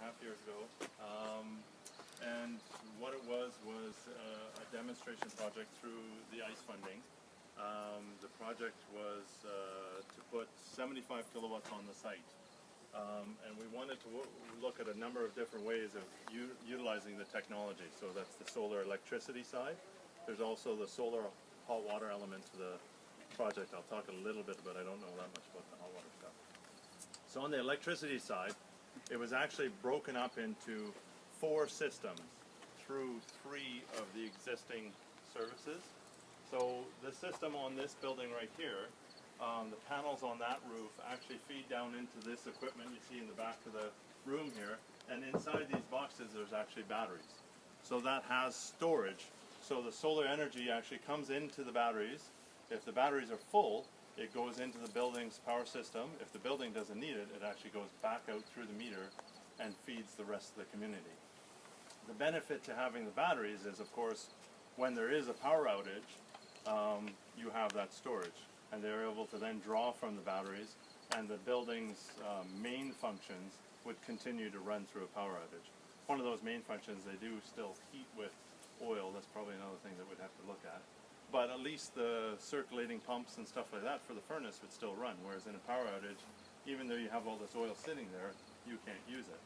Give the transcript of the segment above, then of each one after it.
3.5 years ago. And what it was a demonstration project through the ICE funding. The project was to put 75 kilowatts on the site. And we wanted to look at a number of different ways of utilizing the technology. So that's the solar electricity side. There's also the solar hot water element to the project. I'll talk a little bit, but I don't know that much about the hot water stuff. So on the electricity side, it was actually broken up into 4 systems through 3 of the existing services. So the system on this building right here, the panels on that roof actually feed down into this equipment you see in the back of the room here, and inside these boxes there's actually batteries. So that has storage. So the solar energy actually comes into the batteries. If the batteries are full, it goes into the building's power system. If the building doesn't need it, it actually goes back out through the meter and feeds the rest of the community. The benefit to having the batteries is, of course, when there is a power outage, you have that storage, and they're able to then draw from the batteries, and the building's main functions would continue to run through a power outage. One of those main functions, they do still heat with oil. That's probably another thing that we'd have to look at. But at least the circulating pumps and stuff like that for the furnace would still run, whereas in a power outage, even though you have all this oil sitting there, you can't use it,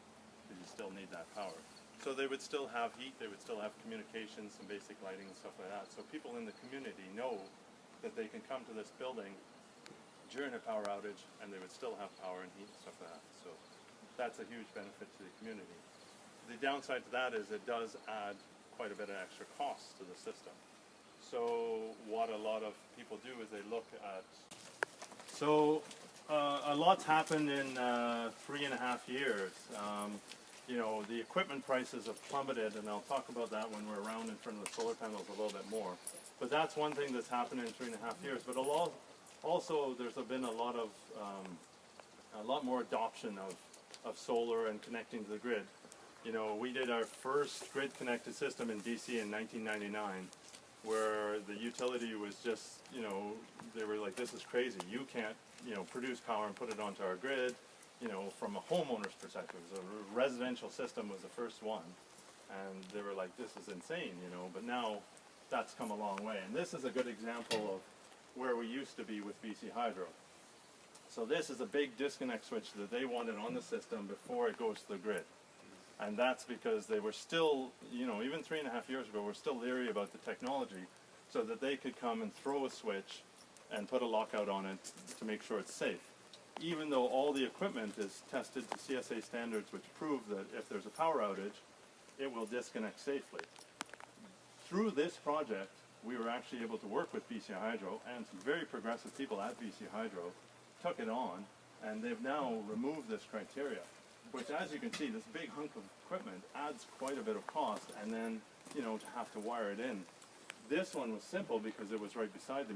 because you still need that power. So they would still have heat, they would still have communications, some basic lighting and stuff like that. So people in the community know that they can come to this building during a power outage and they would still have power and heat and stuff like that. So that's a huge benefit to the community. The downside to that is it does add quite a bit of extra cost to the system. So what a lot of people do is they look at... So a lot's happened in 3.5 years. You know, the equipment prices have plummeted, and I'll talk about that when we're around in front of the solar panels a little bit more. But that's one thing that's happened in 3.5 years. But also there's been a lot more adoption of solar and connecting to the grid. You know, we did our first grid-connected system in BC in 1999, where the utility was just, you know, they were like, this is crazy. You can't, you know, produce power and put it onto our grid. You know, from a homeowner's perspective, a residential system was the first one, and they were like, this is insane, you know, but now that's come a long way. And this is a good example of where we used to be with BC Hydro. So this is a big disconnect switch that they wanted on the system before it goes to the grid. And that's because they were still, you know, even 3.5 years ago, we're still leery about the technology, so that they could come and throw a switch and put a lockout on it to make sure it's safe. Even though all the equipment is tested to CSA standards, which prove that if there's a power outage, it will disconnect safely. Through this project, we were actually able to work with BC Hydro, and some very progressive people at BC Hydro took it on, and they've now removed this criteria, which, as you can see, this big hunk of equipment adds quite a bit of cost, and then, you know, to have to wire it in. This one was simple because it was right beside the